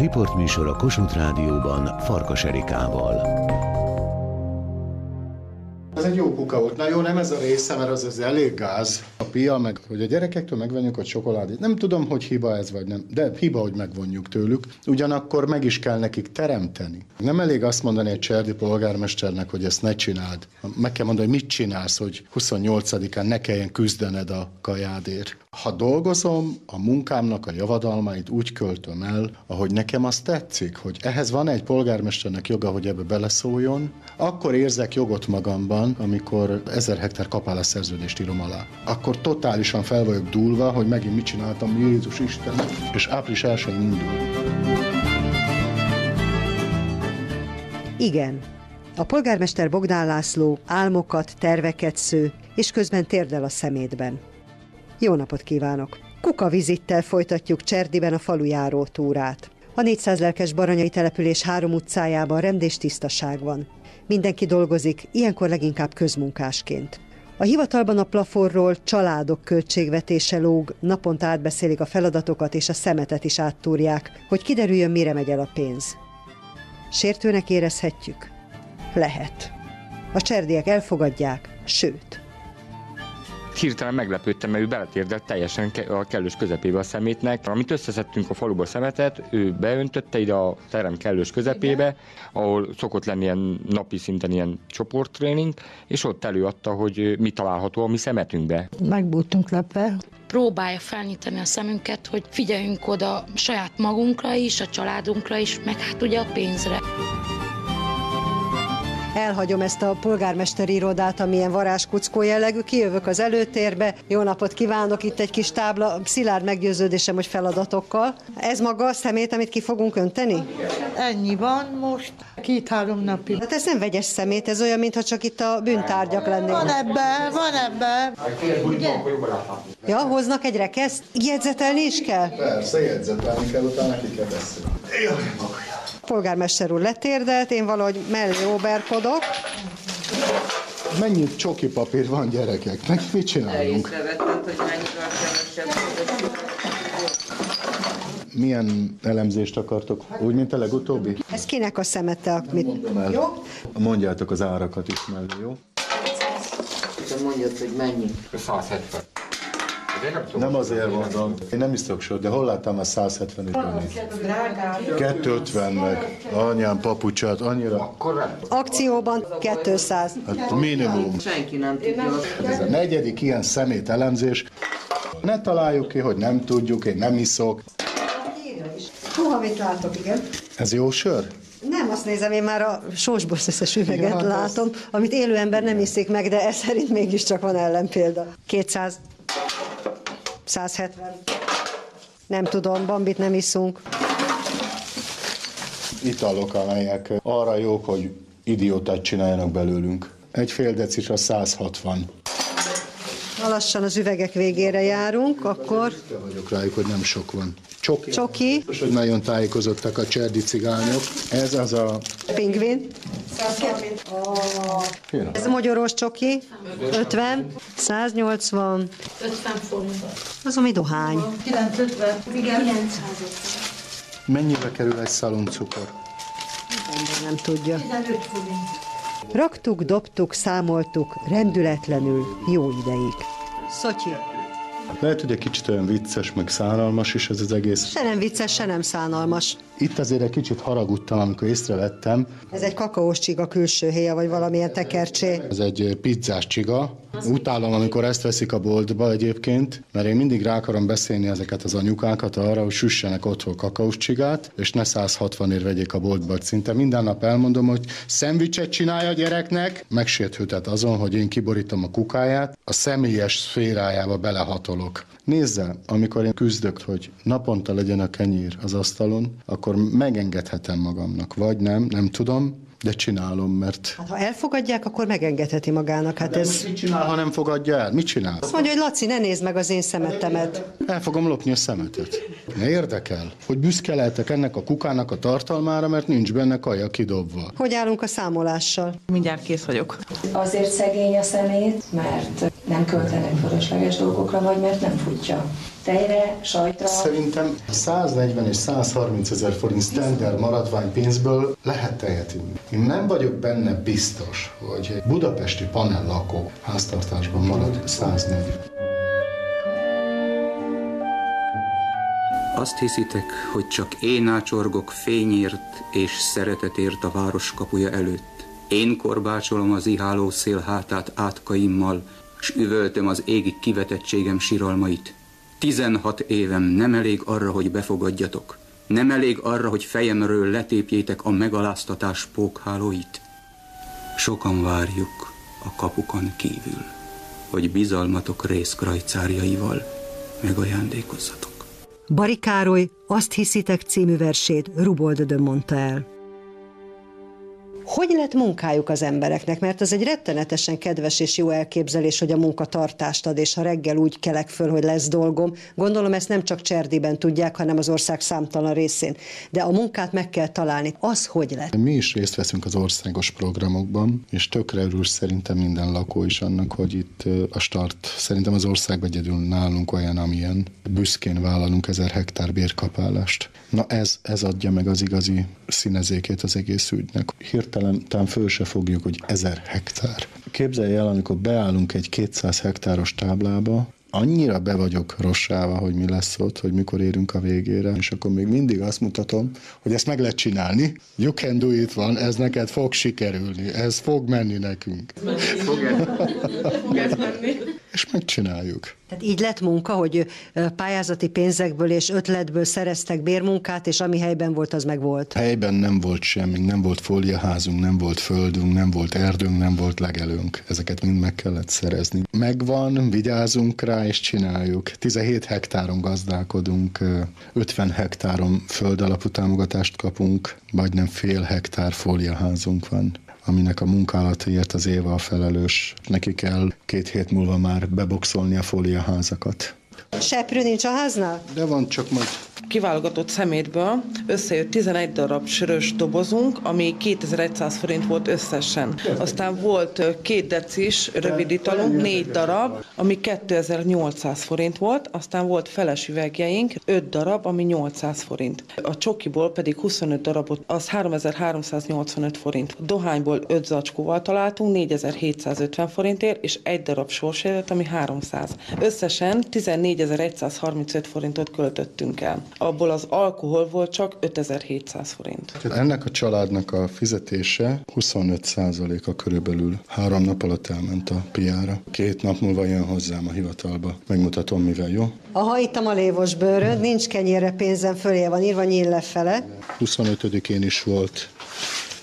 Riportműsor a Kossuth Rádióban Farkas Erikával. Ez egy jó kuka volt. Na jó, nem ez a része, mert az elég gáz. A pia, meg hogy a gyerekektől megvonjuk a csokoládét. Nem tudom, hogy hiba ez vagy nem, de hiba, hogy megvonjuk tőlük. Ugyanakkor meg is kell nekik teremteni. Nem elég azt mondani egy cserdi polgármesternek, hogy ezt ne csináld. Meg kell mondani, hogy mit csinálsz, hogy 28-án ne kelljen küzdened a kajádért. Ha dolgozom, a munkámnak a javadalmait úgy költöm el, ahogy nekem az tetszik, hogy ehhez van egy polgármesternek joga, hogy ebbe beleszóljon, akkor érzek jogot magamban, amikor 1000 hektár kapála szerződést írom alá. Akkor totálisan fel vagyok dúlva, hogy megint mit csináltam, Jézus Isten, és április 1-én indul. Igen. A polgármester Bogdán László álmokat, terveket sző, és közben térdel a szemétben. Jó napot kívánok! Kukavizittel folytatjuk Cserdiben a falujáró túrát. A 400 lelkes baranyai település 3 utcájában rend és tisztaság van. Mindenki dolgozik, ilyenkor leginkább közmunkásként. A hivatalban a plafonról családok költségvetése lóg, naponta átbeszélik a feladatokat és a szemetet is áttúrják, hogy kiderüljön, mire megy el a pénz. Sértőnek érezhetjük? Lehet. A cserdiek elfogadják, sőt. Hirtelen meglepődtem, mert ő beletérdelt teljesen a kellős közepébe a szemétnek. Amit összeszedtünk a faluból szemetet, ő beöntötte ide a terem kellős közepébe, ahol szokott lenni ilyen napi szinten ilyen csoporttréning, és ott előadta, hogy mi található a mi szemetünkbe. Meg voltunk lepve. Próbálja felnyitani a szemünket, hogy figyeljünk oda saját magunkra is, a családunkra is, meg hát ugye a pénzre. Elhagyom ezt a polgármesteri irodát, amilyen varázskuckó jellegű, kijövök az előtérbe. Jó napot kívánok, itt egy kis tábla, szilárd meggyőződésem, hogy feladatokkal. Ez maga a szemét, amit ki fogunk önteni? Ennyi van most, 2-3 napig. Hát ez nem vegyes szemét, ez olyan, mintha csak itt a bűntárgyak lennének. Van ebben. Ja, hoznak egy rekeszt? Jegyzetelni is kell? Persze, jegyzetelni kell, utána ki kell beszélni. Polgármester úr letérdelt, én valahogy mellé óberkodok. Mennyi csoki papír van, gyerekek? Meg mit csinálunk? Észrevetted, hogy mennyivel kevesebb. Milyen elemzést akartok? Úgy, mint a legutóbbi? Ez kinek a szemete, amit... Mondom el. Jó? Mondjátok az árakat is mellé, jó? Te mondjad, hogy mennyi. 170. Nem azért mondom. Én nem iszok sor, de hol láttam a 175-ben? 250 meg. Anyám papucsát, annyira. Akcióban 200. Hát minimum. Senki nem tudja. Ez a 4. ilyen szemét elemzés. Ne találjuk ki, hogy nem tudjuk, én nem iszok. Húha, mit látok, igen. Ez jó sör? Nem, azt nézem, én már a sósborszeszes üveget Igen, látom, amit élő ember nem iszik meg, de ez szerint mégiscsak van ellenpélda. 200. 170. Nem tudom, bambit nem iszunk. Italok, amelyek arra jók, hogy idiótát csináljanak belőlünk. Egy fél decisra 160. Ha lassan az üvegek végére járunk, akkor... Vagyok rájuk, hogy nem sok van. Csoki. Most, hogy nagyon tájékozottak a cserdi cigányok. Ez az a... Pingvin. 130. Ez a mogyoros csoki. 50. 180. 50 forint. Az, ami dohány. 950. Igen. 950. Mennyibe kerül egy szaloncukor? Ember nem tudja. 15 forint. Raktuk, dobtuk, számoltuk, rendületlenül, jó ideig. Szotyi. Lehet, hogy egy kicsit olyan vicces, meg szánalmas is ez az egész. Se nem vicces, se nem szánalmas. Itt azért egy kicsit haragudtam, amikor észrevettem. Ez egy kakaós csiga külső helye, vagy valamilyen tekercsé. Ez egy pizzás csiga. Utálom, amikor ezt veszik a boltba egyébként, mert én mindig rá akarom beszélni ezeket az anyukákat arra, hogy süssenek otthon kakaós csigát, és ne 160-ért vegyék a boltba. Szinte minden nap elmondom, hogy szendvicset csinálja a gyereknek, megsértődhet azon, hogy én kiborítom a kukáját, a személyes szférájába belehatolok. Nézze, amikor én küzdök, hogy naponta legyen a kenyér az asztalon, akkor megengedhetem magamnak, vagy nem tudom, de csinálom, mert... Hát, ha elfogadják, akkor megengedheti magának. Hát ez... Mit csinál, ha nem fogadja el? Mit csinál? Azt mondja, hogy Laci, ne nézd meg az én szemetemet. El fogom lopni a szemetet. Ne érdekel, hogy büszke lehetek ennek a kukának a tartalmára, mert nincs benne kaja kidobva. Hogy állunk a számolással? Mindjárt kész vagyok. Azért szegény a szemét, mert nem költenek fölösleges dolgokra, vagy mert nem futja. Tejre, sajtra... Szerintem 140 és 130 ezer forint standard maradványpénzből lehet tejet inni. Én nem vagyok benne biztos, hogy egy budapesti panellakó háztartásban marad 140. Azt hiszitek, hogy csak én ácsorgok fényért és szeretetért a város kapuja előtt. Én korbácsolom az iháló szél hátát átkaimmal, s üvöltöm az égi kivetettségem siralmait. 16 évem nem elég arra, hogy befogadjatok. Nem elég arra, hogy fejemről letépjétek a megaláztatás pókhálóit. Sokan várjuk a kapukon kívül, hogy bizalmatok részkrajcárjaival megajándékozzatok. Bari Károly Azt hiszitek című versét Ruboldödön mondta el. Hogy lett munkájuk az embereknek? Mert az egy rettenetesen kedves és jó elképzelés, hogy a munka tartást ad, és ha reggel úgy kelek föl, hogy lesz dolgom. Gondolom ezt nem csak Cserdiben tudják, hanem az ország számtalan részén. De a munkát meg kell találni. Az hogy lett? Mi is részt veszünk az országos programokban, és tökre örül szerintem minden lakó is annak, hogy itt a start szerintem az országban egyedül nálunk olyan, amilyen büszkén vállalunk 1000 hektár bérkapálást. Na ez adja meg az igazi színezékét az egész ügynek. Hirtelen talán föl se fogjuk, hogy 1000 hektár. Képzelj el, amikor beállunk egy 200 hektáros táblába, annyira be vagyok rossálva, hogy mi lesz ott, hogy mikor érünk a végére, és akkor még mindig azt mutatom, hogy ezt meg lehet csinálni. You can do it van, ez neked fog sikerülni, ez fog menni nekünk. Fog ez menni. És megcsináljuk. Tehát így lett munka, hogy pályázati pénzekből és ötletből szereztek bérmunkát, és ami helyben volt, az meg volt. Helyben nem volt semmi, nem volt fóliaházunk, nem volt földünk, nem volt erdőnk, nem volt legelőnk. Ezeket mind meg kellett szerezni. Megvan, vigyázunk rá, és csináljuk. 17 hektáron gazdálkodunk, 50 hektáron földalapú támogatást kapunk, majdnem fél hektár fóliaházunk van, aminek a munkálatért az Éva a felelős. Neki kell 2 hét múlva már beboxolni a fóliaházakat. Seprő nincs a háznál? De van, csak majd... Kiválogatott szemétből összejött 11 darab sörös dobozunk, ami 2100 forint volt összesen. Aztán volt 2 decis rövid italunk, 4 darab, ami 2800 forint volt, aztán volt feles üvegjeink, 5 darab, ami 800 forint. A csokiból pedig 25 darabot, az 3385 forint. A dohányból 5 zacskóval találtunk, 4750 forintért, és 1 darab sorsjelet, ami 300. Összesen 14135 forintot költöttünk el. Abból az alkohol volt csak 5700 forint. Ennek a családnak a fizetése 25%-a körülbelül 3 nap alatt elment a piára. 2 nap múlva jön hozzám a hivatalba. Megmutatom, mivel, jó? Aha, ittam a lévos bőröd, nincs kenyérre pénzem, fölé van írva, nyíl lefele. 25-én is volt,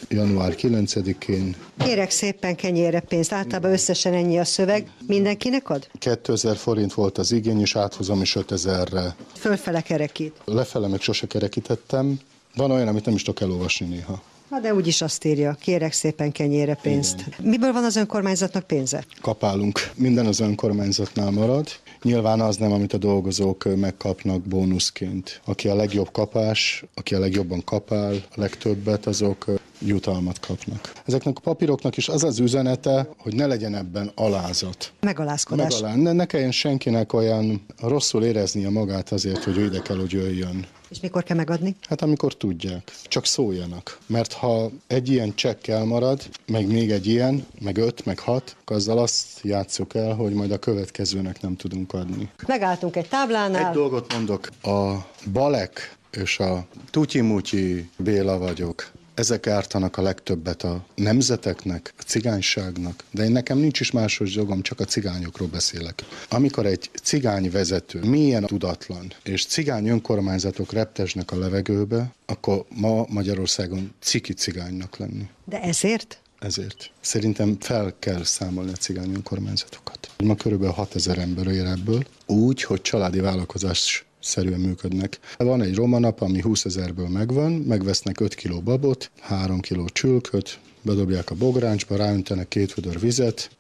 január 9-én. Kérek szépen kenyérre pénzt, általában összesen ennyi a szöveg. Mindenkinek ad? 2000 forint volt az igény, és áthozom is 5000-re. Fölfele kerekít. Lefele meg sose kerekítettem. Van olyan, amit nem is tudok elolvasni néha. Na de úgyis azt írja, kérek szépen kenyérre pénzt. Igen. Miből van az önkormányzatnak pénze? Kapálunk. Minden az önkormányzatnál marad. Nyilván az nem, amit a dolgozók megkapnak bónuszként. Aki a legjobb kapás, aki a legjobban kapál, a legtöbbet, azok jutalmat kapnak. Ezeknek a papíroknak is az az üzenete, hogy ne legyen ebben alázat. Megalázkodás. Ne kelljen senkinek olyan rosszul éreznie magát azért, hogy ő ide kell, hogy jöjjön. És mikor kell megadni? Hát amikor tudják. Csak szóljanak. Mert ha egy ilyen csekk elmarad, meg még egy ilyen, meg 5, meg 6, azzal azt játsszuk el, hogy majd a következőnek nem tudunk adni. Megálltunk egy táblánál. Egy dolgot mondok. A Balek és a Tutyi-Mutyi Béla vagyok. Ezek ártanak a legtöbbet a nemzeteknek, a cigányságnak, de nekem nincs is másos jogom, csak a cigányokról beszélek. Amikor egy cigány vezető milyen tudatlan, és cigány önkormányzatok reptesnek a levegőbe, akkor ma Magyarországon ciki cigánynak lenni. De ezért? Ezért. Szerintem fel kell számolni a cigány önkormányzatokat. Ma körülbelül 6000 ember ér ebből, úgy, hogy családi vállalkozás szerűen működnek. Van egy romanap, ami 20 000-ből megvan, megvesznek 5 kiló babot, 3 kiló csülköt, bedobják a bográncsba, ráöntenek 2 vödör vizet,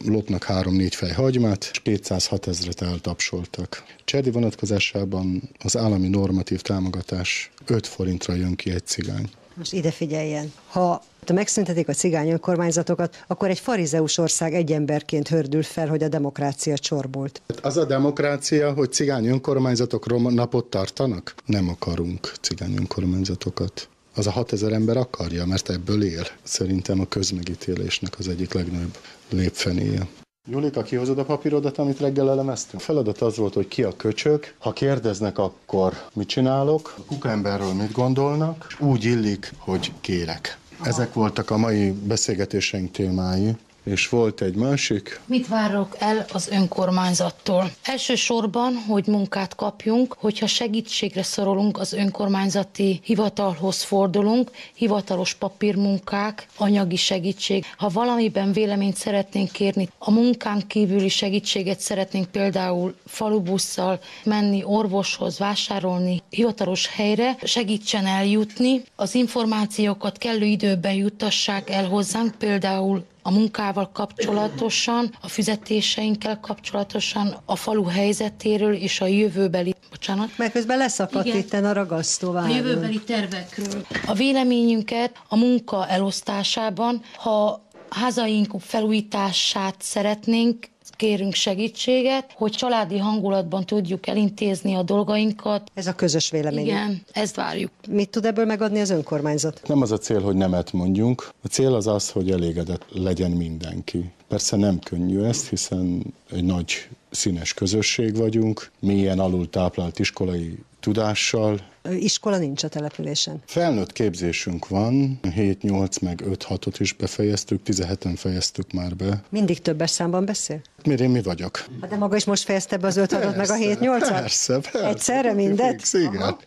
lopnak 3-4 fej hagymát, és 206 000 eltapsoltak. Cserdi vonatkozásában az állami normatív támogatás 5 forintra jön ki egy cigány. Most ide figyeljen, ha megszüntetik a cigány önkormányzatokat, akkor egy farizeus ország egy emberként hördül fel, hogy a demokrácia csorbult. Az a demokrácia, hogy cigány önkormányzatok napot tartanak? Nem akarunk cigány önkormányzatokat. Az a 6000 ember akarja, mert ebből él. Szerintem a közmegítélésnek az egyik legnagyobb lépfenéje. Julika, kihozod a papírodat, amit reggel elemeztünk? A feladat az volt, hogy ki a köcsög. Ha kérdeznek, akkor mit csinálok? A kukaemberről mit gondolnak? Úgy illik, hogy kérek. Ezek voltak a mai beszélgetéseink témái. És volt egy másik. Mit várok el az önkormányzattól? Elsősorban, hogy munkát kapjunk, hogyha segítségre szorulunk, az önkormányzati hivatalhoz fordulunk, hivatalos papírmunkák, anyagi segítség. Ha valamiben véleményt szeretnénk kérni, a munkánk kívüli segítséget szeretnénk például falubusszal menni, orvoshoz, vásárolni, hivatalos helyre, segítsen eljutni, az információkat kellő időben juttassák el hozzánk, például a munkával kapcsolatosan, a fizetéseinkkel kapcsolatosan, a falu helyzetéről és a jövőbeli... Bocsánat. Mert közben leszakadt itten a ragasztóváron. A jövőbeli tervekről. A véleményünket a munka elosztásában, ha házaink felújítását szeretnénk, kérünk segítséget, hogy családi hangulatban tudjuk elintézni a dolgainkat. Ez a közös vélemény. Igen, ezt várjuk. Mit tud ebből megadni az önkormányzat? Nem az a cél, hogy nemet mondjunk. A cél az az, hogy elégedett legyen mindenki. Persze nem könnyű ezt, hiszen egy nagy színes közösség vagyunk, mélyen alultáplált iskolai tudással. Iskola nincs a településen. Felnőtt képzésünk van, 7-8 meg 5-6-ot is befejeztük, 17-en fejeztük már be. Mindig többes számban beszél? Mi vagyok. De maga is most fejezte be az 5-6-ot meg a 7-8-at? Persze. Egyszerre mindet?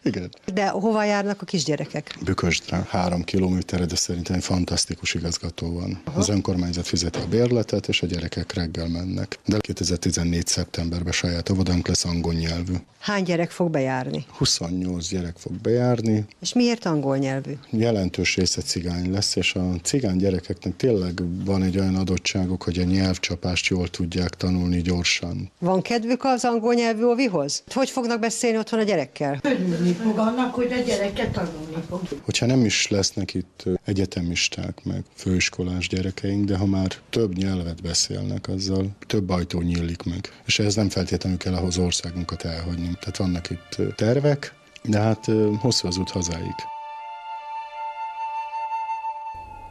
Igen. De hova járnak a kisgyerekek? Bükösdre, 3 kilométerre, de szerintem egy fantasztikus igazgató van. Aha. Az önkormányzat fizeti a bérletet, és a gyerekek reggel mennek. De 2014. szeptemberben saját óvodánk lesz angol nyelvű. Hány gyerek fog bejárni? 28 gyerek fog bejárni. És miért angol nyelvű? Jelentős része cigány lesz, és a cigány gyerekeknek tényleg van egy olyan adottságuk, hogy a nyelvcsapást jól tudják tanulni gyorsan. Van kedvük az angol nyelvű óvihoz? Hogy fognak beszélni otthon a gyerekkel? Örülni fog annak, hogy a gyereke tanulni fog. Hogyha nem is lesznek itt egyetemisták, meg főiskolás gyerekeink, de ha már több nyelvet beszélnek, azzal több ajtó nyílik meg. És ehhez nem feltétlenül kell ahhoz országunkat elhagyni. Tehát vannak itt tervek, de hát hosszú az út hazáig.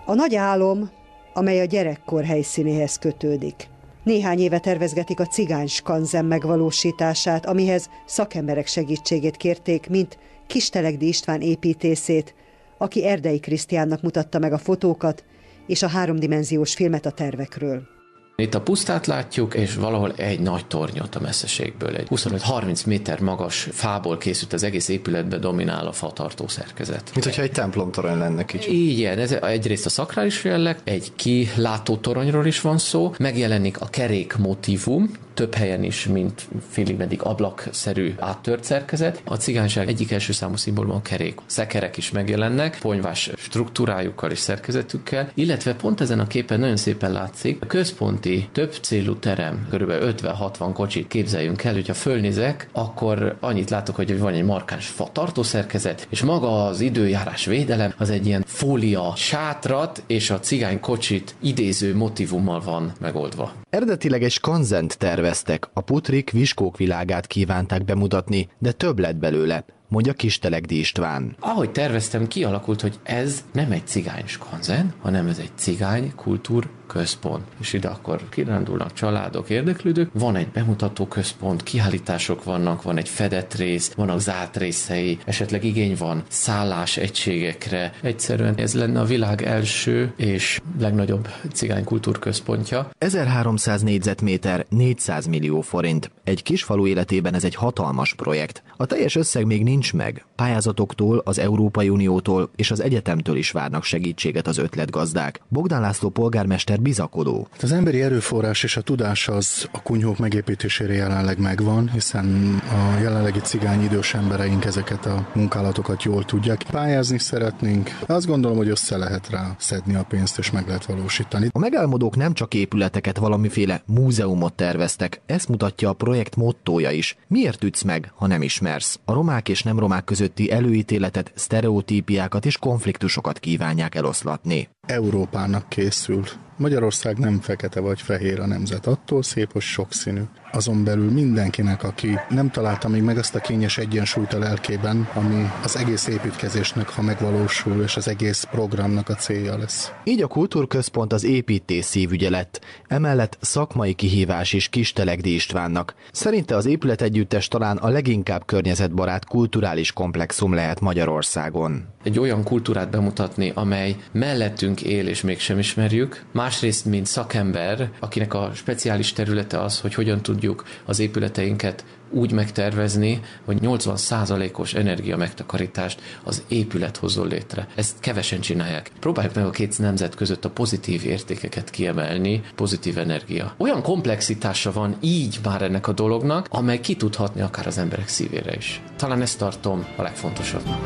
A nagy álom, amely a gyerekkor helyszínéhez kötődik. Néhány éve tervezgetik a cigány skanzen megvalósítását, amihez szakemberek segítségét kérték, mint Kistelegdi István építészét, aki Erdei Krisztiánnak mutatta meg a fotókat és a 3-dimenziós filmet a tervekről. Itt a pusztát látjuk, és valahol egy nagy tornyot a messzeségből. Egy 25-30 méter magas fából készült, az egész épületben dominál a fatartó szerkezet. Mint hogyha egy templomtorony lenne kicsit. Igen, ez egyrészt a szakrális jelleg, egy kilátó toronyról is van szó, megjelenik a kerék motívum, több helyen is, mint félig meddig ablakszerű áttört szerkezet. A cigányság egyik első számú szimbóluma a kerék. Szekerek is megjelennek, ponyvás struktúrájukkal és szerkezetükkel, illetve pont ezen a képen nagyon szépen látszik, a központi több célú terem, kb. 50-60 kocsit képzeljünk el, hogyha fölnézek, akkor annyit látok, hogy van egy markáns fa tartószerkezet, és maga az időjárás védelem az egy ilyen fólia sátrat és a cigány kocsit idéző motívummal van megoldva. Eredetileg egy skanzent terveztek, a putrik, viskók világát kívánták bemutatni, de több lett belőle, mondja Kistelegdi István. Ahogy terveztem, kialakult, hogy ez nem egy cigány skanzen, hanem ez egy cigány kultúrközpont. És ide akkor kirándulnak családok, érdeklődők, van egy bemutató központ, kiállítások vannak, van egy fedett rész, vannak zárt részei, esetleg igény van szállás egységekre. Egyszerűen ez lenne a világ első és legnagyobb cigány kultúrközpontja. 1300 négyzetméter, 400 millió forint. Egy kis falu életében ez egy hatalmas projekt. A teljes összeg még nincs nincs meg. Pályázatoktól, az Európai Uniótól és az egyetemtől is várnak segítséget az ötletgazdák. Bogdán László polgármester bizakodó. Az emberi erőforrás és a tudás az a kunyhók megépítésére jelenleg megvan, hiszen a jelenlegi cigány idős embereink ezeket a munkálatokat jól tudják. Pályázni szeretnénk. Azt gondolom, hogy össze lehet rá szedni a pénzt és meg lehet valósítani. A megálmodók nem csak épületeket, valamiféle múzeumot terveztek. Ezt mutatja a projekt mottója is. Miért ütsz meg, ha nem ismersz? A romák és nem romák közötti előítéletet, sztereotípiákat és konfliktusokat kívánják eloszlatni. Európának készül. Magyarország nem fekete vagy fehér a nemzet, attól szép, hogy sokszínű. Azon belül mindenkinek, aki nem találta még meg azt a kényes egyensúlyt a lelkében, ami az egész építkezésnek, ha megvalósul, és az egész programnak a célja lesz. Így a Kultúrközpont az építész szívügye lett, emellett szakmai kihívás is Kistelegdi Istvánnak. Szerinte az épületegyüttes talán a leginkább környezetbarát kulturális komplexum lehet Magyarországon. Egy olyan kultúrát bemutatni, amely mellettünk él és mégsem ismerjük, másrészt, mint szakember, akinek a speciális területe az, hogy hogyan tudjuk az épületeinket úgy megtervezni, hogy 80%-os energia megtakarítást az épület hozzon létre. Ezt kevesen csinálják. Próbáljuk meg a két nemzet között a pozitív értékeket kiemelni, pozitív energia. Olyan komplexitása van így már ennek a dolognak, amely ki tud hatni akár az emberek szívére is. Talán ezt tartom a legfontosabbnak.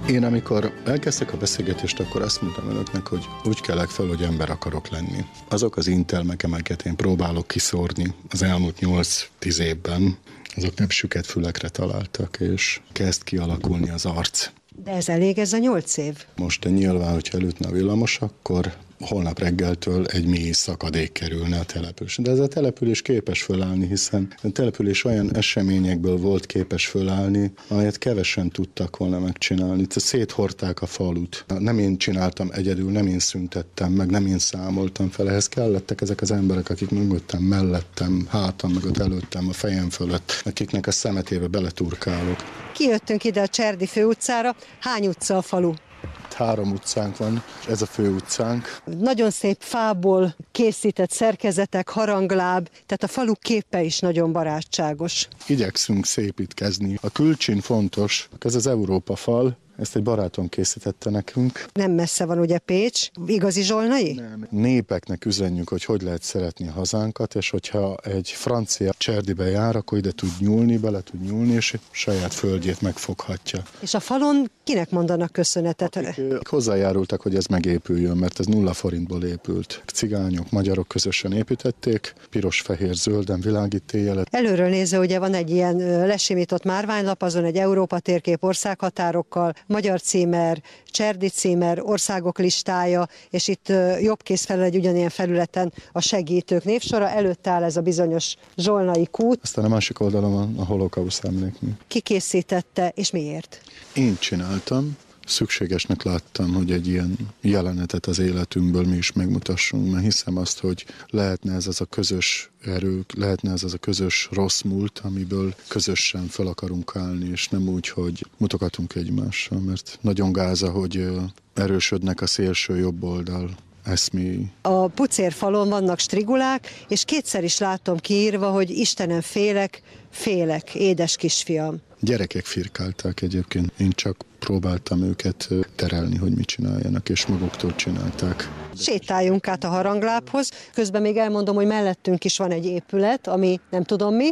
Én amikor elkezdtek a beszélgetést, akkor azt mondtam önöknek, hogy úgy kelek fel, hogy ember akarok lenni. Azok az intelmek, amelyeket én próbálok kiszórni az elmúlt 8-10 évben, azok nem süket fülekre találtak, és kezd kialakulni az arc. De ez elég, ez a 8 év? Most nyilván, hogyha elütne a villamos, akkor holnap reggeltől egy mély szakadék kerülne a település. De ez a település képes fölállni, hiszen a település olyan eseményekből volt képes fölállni, amelyet kevesen tudtak volna megcsinálni. Széthordták a falut. Nem én csináltam egyedül, nem én szüntettem meg, nem én számoltam fel. Ehhez kellettek ezek az emberek, akik mögöttem, mellettem, hátam mögött, előttem, a fejem fölött, akiknek a szemetébe beleturkálok. Kijöttünk ide a Cserdi főutcára. Hány utca a falu? 3 utcánk van, ez a fő utcánk. Nagyon szép fából készített szerkezetek, harangláb, tehát a falu képe is nagyon barátságos. Igyekszünk szépítkezni. A külcsin fontos, ez az Európa fal, ezt egy barátom készítette nekünk. Nem messze van ugye Pécs, igazi zsolnai? Nem. Népeknek üzenjük, hogy lehet szeretni a hazánkat, és hogyha egy francia Cserdibe jár, akkor ide tud nyúlni, bele tud nyúlni, és saját földjét megfoghatja. És a falon kinek mondanak köszönetet? Akik hozzájárultak, hogy ez megépüljön, mert ez 0 forintból épült. Cigányok, magyarok közösen építették, piros, fehér, zölden világít éjjelet. Előről nézve ugye van egy ilyen lesimított márványlap, azon egy Európa térkép országhatárokkal, magyar címer, Cserdi címer, országok listája, és itt jobbkész felül egy ugyanilyen felületen a segítők névsora, előtt áll ez a bizonyos zsolnai kút. Aztán a másik oldalon a holokauszt emlékmű. Ki készítette, és miért? Én csináltam. Szükségesnek láttam, hogy egy ilyen jelenetet az életünkből mi is megmutassunk, mert hiszem azt, hogy lehetne ez az a közös erő, lehetne ez az a közös rossz múlt, amiből közösen fel akarunk állni, és nem úgy, hogy mutogatunk egymással, mert nagyon gáza, hogy erősödnek a szélső jobb oldal eszméi. A pucérfalon vannak strigulák, és kétszer is látom kiírva, hogy Istenem félek, édes kisfiam. Gyerekek firkálták egyébként, én csak próbáltam őket terelni, hogy mit csináljanak, és maguktól csinálták. Sétáljunk át a haranglábhoz, közben még elmondom, hogy mellettünk is van egy épület, ami nem tudom mi.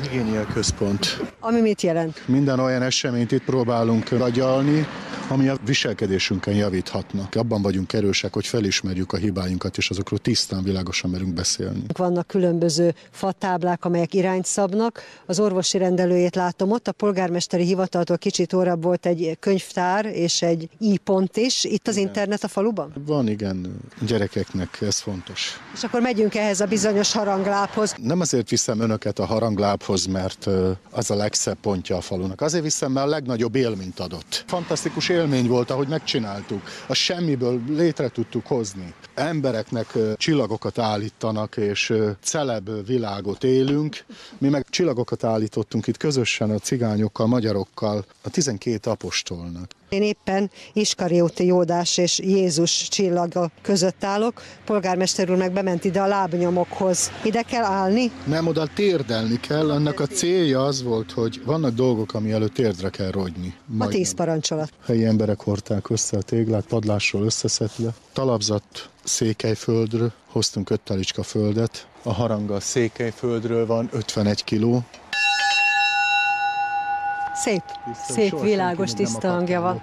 Higiénia központ. Ami mit jelent? Minden olyan eseményt itt próbálunk agyalni, ami a viselkedésünkön javíthatnak. Abban vagyunk erősek, hogy felismerjük a hibáinkat, és azokról tisztán, világosan merünk beszélni. Vannak különböző fatáblák, amelyek irányt szabnak. Az orvosi rendelőjét látom ott, a polgármesteri hivataltól kicsit orrabb volt egy könyvtár és egy i-pont is. Itt az internet a faluban? Van, igen. Gyerekeknek ez fontos. És akkor megyünk ehhez a bizonyos haranglábhoz. Nem azért viszem önöket a haranglábhoz, mert az a legszebb pontja a falunak. Azért viszem, mert a legnagyobb élményt adott. Fantasztikus élmény volt, ahogy megcsináltuk. A semmiből létre tudtuk hozni. Embereknek csillagokat állítanak, és celeb világot élünk. Mi meg csillagokat állítottunk itt közösen a cigányokkal, magyarokkal, a 12 apostolnak. Én éppen Iskarióti Jódás és Jézus csillaga között állok. Polgármester úr meg bement ide a lábnyomokhoz. Ide kell állni? Nem, oda térdelni kell. Annak a célja az volt, hogy vannak dolgok, ami előtt térdre kell rogyni. A 10 parancsolat. Helyi emberek hordták össze a téglát, padlásról összeszedve. Talapzat Székelyföldről, hoztunk 5 talicska földet. A haranga a Székelyföldről van, 51 kiló. Szép, világos, tiszta hangja van.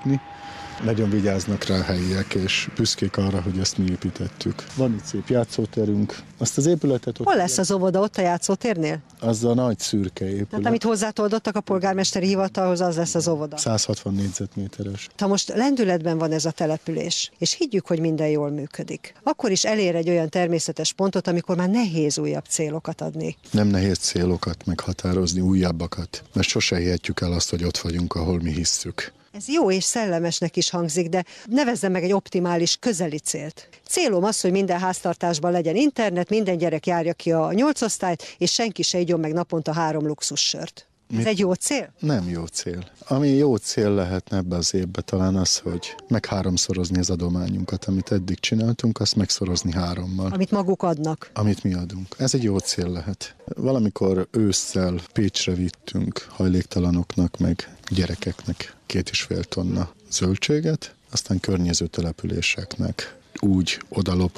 Nagyon vigyáznak rá a helyiek, és büszkék arra, hogy ezt mi építettük. Van itt szép játszóterünk. Azt az épületet... Hol lesz az óvoda, ott a játszótérnél? Az a nagy szürke épület. Hát, amit hozzátoldottak a polgármesteri hivatalhoz, az lesz az óvoda. 160 négyzetméteres. Ha most lendületben van ez a település, és higgyük, hogy minden jól működik, akkor is elér egy olyan természetes pontot, amikor már nehéz újabb célokat adni. Nem nehéz célokat meghatározni, újabbakat, mert sose hihetjük el azt, hogy ott vagyunk, ahol mi hisszük. Ez jó és szellemesnek is hangzik, de nevezzem meg egy optimális, közeli célt. Célom az, hogy minden háztartásban legyen internet, minden gyerek járja ki a 8 osztályt, és senki se igyon meg naponta 3 luxussört. Ez egy jó cél? Nem jó cél. Ami jó cél lehetne ebbe az évbe talán az, hogy megháromszorozni az adományunkat, amit eddig csináltunk, azt megszorozni 3-mal. Amit maguk adnak. Amit mi adunk. Ez egy jó cél lehet. Valamikor ősszel Pécsre vittünk hajléktalanoknak, meg gyerekeknek 2,5 tonna zöldséget, aztán környező településeknek úgy oda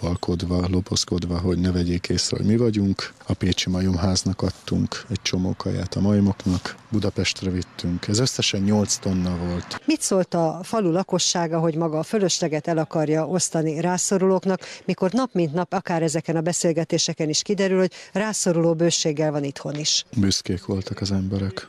lopozkodva, hogy ne vegyék észre, hogy mi vagyunk. A Pécsi Majomháznak adtunk egy csomó kaját a majmoknak, Budapestre vittünk. Ez összesen 8 tonna volt. Mit szólt a falu lakossága, hogy maga a fölösleget el akarja osztani rászorulóknak, mikor nap mint nap, akár ezeken a beszélgetéseken is kiderül, hogy rászoruló bőséggel van itthon is? Büszkék voltak az emberek.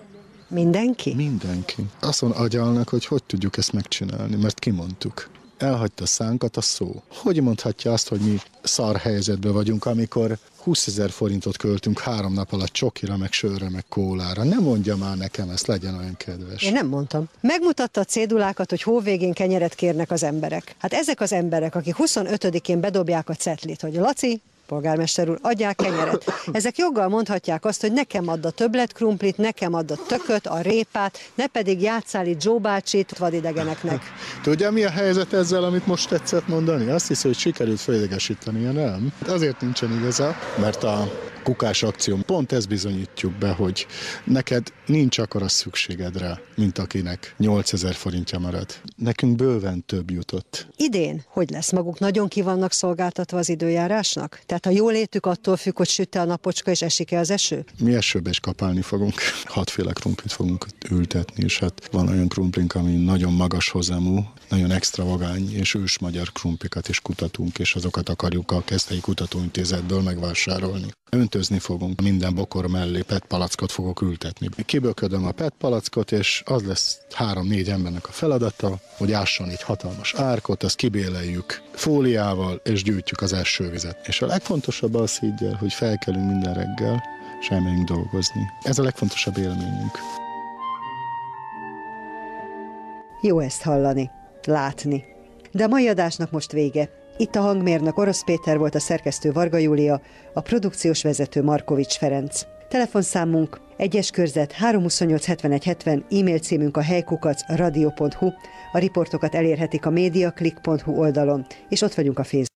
Mindenki? Mindenki. Azon agyalnak, hogy tudjuk ezt megcsinálni, mert kimondtuk. Elhagyta a szánkat a szó. Hogy mondhatja azt, hogy mi szar helyzetben vagyunk, amikor 20 000 forintot költünk 3 nap alatt csokira, meg sörre, meg kólára? Nem mondja már nekem ezt, legyen olyan kedves. Én nem mondtam. Megmutatta a cédulákat, hogy hóvégén kenyeret kérnek az emberek. Hát ezek az emberek, akik 25-én bedobják a cetlit, hogy Laci, polgármester úr, adják kenyeret. Ezek joggal mondhatják azt, hogy nekem add a többletkrumplit, nekem add a tököt, a répát, ne pedig játsszál itt Joe bácsit vadidegeneknek. Tudja, mi a helyzet ezzel, amit most tetszett mondani? Azt hiszi, hogy sikerült felidegesíteni, nem? Azért nincsen igaza, mert a kukás akció pont ezt bizonyítjuk be, hogy neked nincs akkora szükséged rá, mint akinek 8000 forintja marad. Nekünk bőven több jutott. Idén hogy lesz? Maguk nagyon ki vannak szolgáltatva az időjárásnak? Tehát a jólétük attól függ, hogy süt-e a napocska és esik-e az eső? Mi esőbe is kapálni fogunk. 6 féle krumplit fogunk ültetni, és hát van olyan krumplink, ami nagyon magas hozamú, nagyon extravagány, és ős magyar krumplikat is kutatunk, és azokat akarjuk a Keszthelyi Kutatóintézetből megvásárolni. Öntözni fogunk, minden bokor mellé PET palackot fogok ültetni. Kiböködöm a PET palackot, és az lesz 3-4 embernek a feladata, hogy ásson egy hatalmas árkot, azt kibéleljük fóliával, és gyűjtjük az esővizet. És a legfontosabb az, higgyel, hogy felkelünk minden reggel, és elmegyünk dolgozni. Ez a legfontosabb élményünk. Jó ezt hallani, látni. De a mai adásnak most vége. Itt a hangmérnök Orosz Péter volt, a szerkesztő Varga Júlia, a produkciós vezető Markovics Ferenc. Telefonszámunk 1-es körzet 328 71 70, e-mail címünk a helykukac.radio.hu, a riportokat elérhetik a mediaclick.hu oldalon, és ott vagyunk a Facebook.